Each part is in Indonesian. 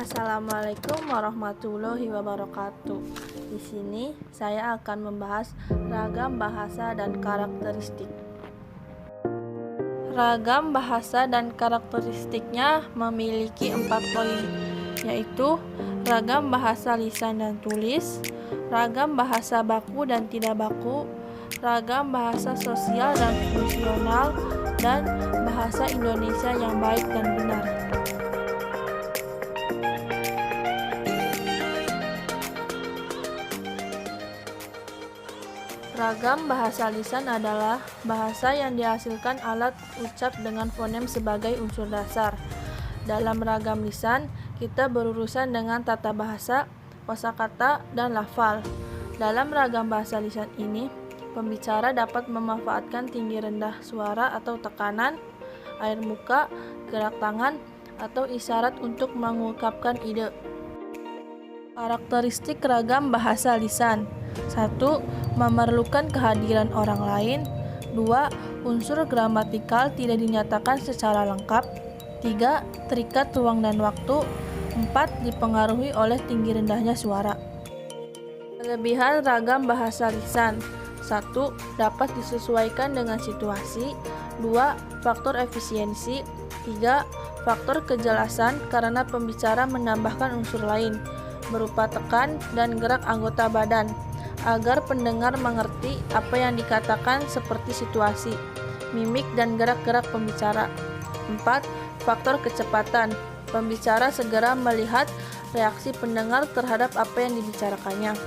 Assalamualaikum warahmatullahi wabarakatuh. Di sini saya akan membahas ragam bahasa dan karakteristik. Ragam bahasa dan karakteristiknya memiliki 4 poin, yaitu ragam bahasa lisan dan tulis, ragam bahasa baku dan tidak baku, ragam bahasa sosial dan fungsional, dan bahasa Indonesia yang baik dan benar. Ragam bahasa lisan adalah bahasa yang dihasilkan alat ucap dengan fonem sebagai unsur dasar. Dalam ragam lisan, kita berurusan dengan tata bahasa, kosakata, dan lafal. Dalam ragam bahasa lisan ini, pembicara dapat memanfaatkan tinggi rendah suara atau tekanan, air muka, gerak tangan, atau isyarat untuk mengungkapkan ide. Karakteristik ragam bahasa lisan: 1. Memerlukan kehadiran orang lain. 2. Unsur gramatikal tidak dinyatakan secara lengkap. 3. Terikat ruang dan waktu. 4. Dipengaruhi oleh tinggi rendahnya suara. Kelebihan ragam bahasa lisan: 1. Dapat disesuaikan dengan situasi. 2. Faktor efisiensi. 3. Faktor kejelasan karena pembicara menambahkan unsur lain berupa tekan dan gerak anggota badan agar pendengar mengerti apa yang dikatakan, seperti situasi, mimik, dan gerak-gerak pembicara. 4. Faktor kecepatan. Pembicara segera melihat reaksi pendengar terhadap apa yang dibicarakannya.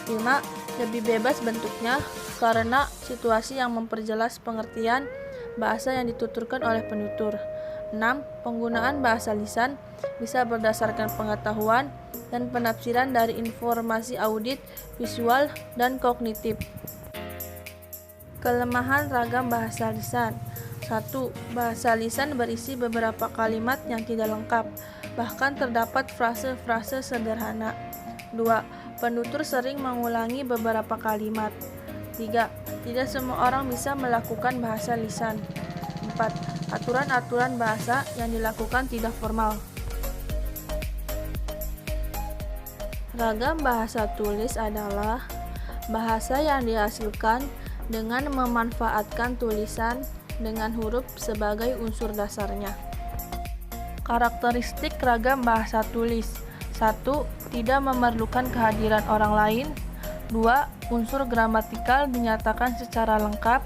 5. Lebih bebas bentuknya karena situasi yang memperjelas pengertian bahasa yang dituturkan oleh penutur. 6. Penggunaan bahasa lisan bisa berdasarkan pengetahuan dan penafsiran dari informasi audit, visual, dan kognitif. Kelemahan ragam bahasa lisan: 1. Bahasa lisan berisi beberapa kalimat yang tidak lengkap, bahkan terdapat frase-frase sederhana. 2. Penutur sering mengulangi beberapa kalimat. 3. Tidak semua orang bisa melakukan bahasa lisan. 4. Aturan-aturan bahasa yang dilakukan tidak formal. Ragam bahasa tulis adalah bahasa yang dihasilkan dengan memanfaatkan tulisan dengan huruf sebagai unsur dasarnya. Karakteristik ragam bahasa tulis: 1. Tidak memerlukan kehadiran orang lain. 2. Unsur gramatikal dinyatakan secara lengkap.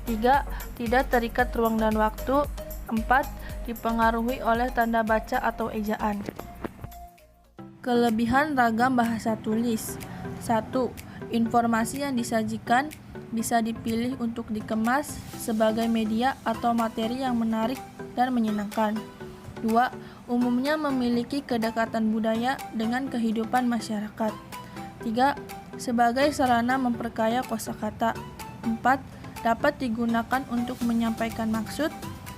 3. Tidak terikat ruang dan waktu. 4. Dipengaruhi oleh tanda baca atau ejaan. Kelebihan ragam bahasa tulis: 1. Informasi yang disajikan bisa dipilih untuk dikemas sebagai media atau materi yang menarik dan menyenangkan. 2. Umumnya memiliki kedekatan budaya dengan kehidupan masyarakat. 3. Sebagai sarana memperkaya kosakata. 4. Dapat digunakan untuk menyampaikan maksud,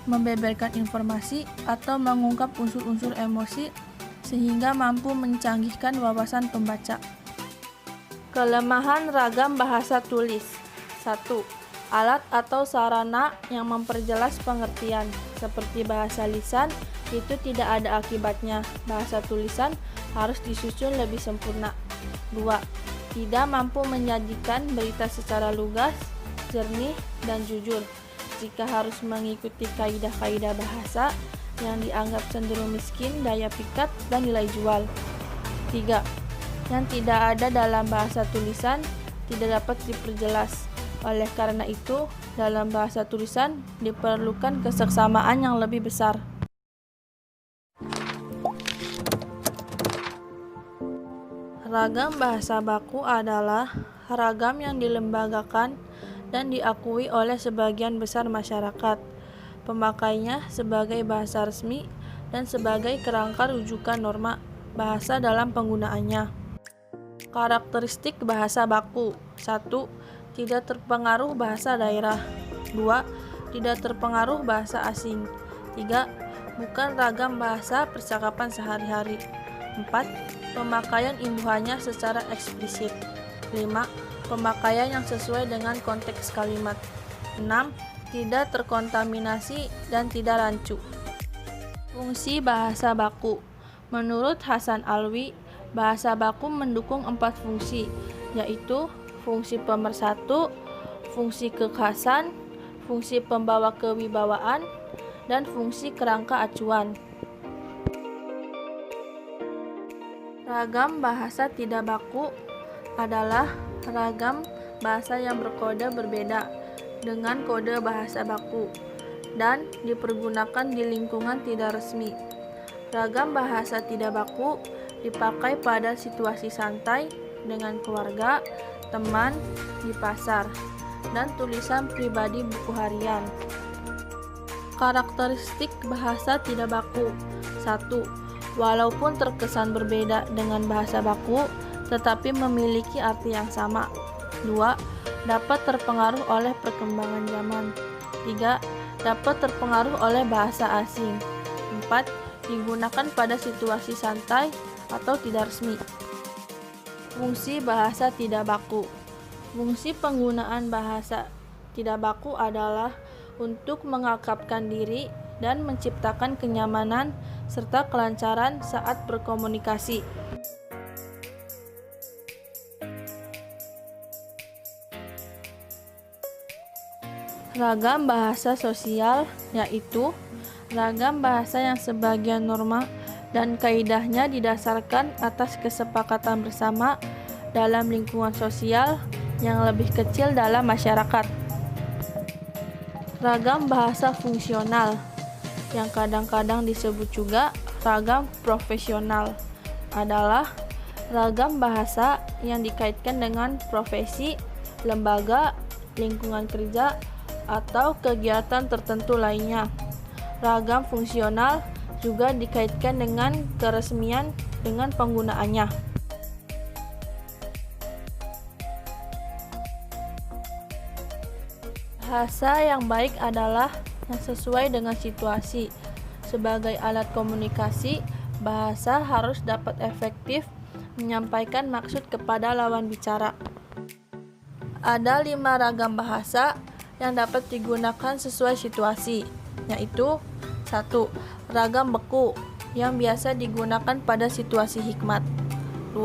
membeberkan informasi, atau mengungkap unsur-unsur emosi sehingga mampu mencanggihkan wawasan pembaca. Kelemahan ragam bahasa tulis: 1. Alat atau sarana yang memperjelas pengertian, seperti bahasa lisan, itu tidak ada akibatnya. Bahasa tulisan harus disusun lebih sempurna. 2. Tidak mampu menyajikan berita secara lugas, jernih, dan jujur, jika harus mengikuti kaidah-kaidah bahasa yang dianggap cenderung miskin daya pikat dan nilai jual. 3. Yang tidak ada dalam bahasa tulisan tidak dapat diperjelas. Oleh karena itu, dalam bahasa tulisan diperlukan keseksamaan yang lebih besar. Ragam bahasa baku adalah ragam yang dilembagakan dan diakui oleh sebagian besar masyarakat, pemakainya sebagai bahasa resmi dan sebagai kerangka rujukan norma bahasa dalam penggunaannya. Karakteristik bahasa baku: 1. Tidak terpengaruh bahasa daerah. 2. Tidak terpengaruh bahasa asing. 3. Bukan ragam bahasa percakapan sehari-hari. 4. Pemakaian imbuhannya secara eksplisit. 5. Pemakaian yang sesuai dengan konteks kalimat. 6. Tidak terkontaminasi dan tidak rancu. Fungsi bahasa baku: Menurut Hasan Alwi, bahasa baku mendukung 4 fungsi, yaitu fungsi pemersatu, fungsi kekhasan, fungsi pembawa kewibawaan, dan fungsi kerangka acuan. Ragam bahasa tidak baku adalah ragam bahasa yang berkode berbeda dengan kode bahasa baku dan dipergunakan di lingkungan tidak resmi. Ragam bahasa tidak baku dipakai pada situasi santai dengan keluarga, teman, di pasar, dan tulisan pribadi buku harian. Karakteristik bahasa tidak baku. 1. Walaupun terkesan berbeda dengan bahasa baku, tetapi memiliki arti yang sama. 2. Dapat terpengaruh oleh perkembangan zaman. 3. Dapat terpengaruh oleh bahasa asing. 4. Digunakan pada situasi santai atau tidak resmi. Fungsi bahasa tidak baku. Fungsi penggunaan bahasa tidak baku adalah untuk mengakrabkan diri dan menciptakan kenyamanan serta kelancaran saat berkomunikasi. Ragam bahasa sosial yaitu ragam bahasa yang sebagian norma dan kaidahnya didasarkan atas kesepakatan bersama dalam lingkungan sosial yang lebih kecil dalam masyarakat. Ragam bahasa fungsional, yang kadang-kadang disebut juga ragam profesional, adalah ragam bahasa yang dikaitkan dengan profesi, lembaga, lingkungan kerja, atau kegiatan tertentu lainnya. Ragam fungsional juga dikaitkan dengan keresmian dengan penggunaannya. Bahasa yang baik adalah yang sesuai dengan situasi. Sebagai alat komunikasi, bahasa harus dapat efektif menyampaikan maksud kepada lawan bicara. Ada 5 ragam bahasa yang dapat digunakan sesuai situasi, yaitu 1. Ragam beku yang biasa digunakan pada situasi hikmat. 2.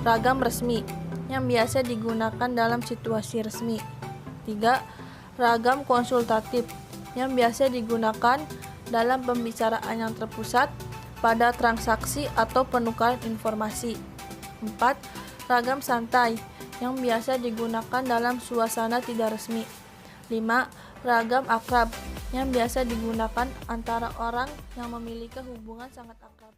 Ragam resmi yang biasa digunakan dalam situasi resmi. 3. Ragam konsultatif yang biasa digunakan dalam pembicaraan yang terpusat pada transaksi atau penukaran informasi. 4. Ragam santai yang biasa digunakan dalam suasana tidak resmi. 5. Ragam akrab yang biasa digunakan antara orang yang memiliki hubungan sangat akrab.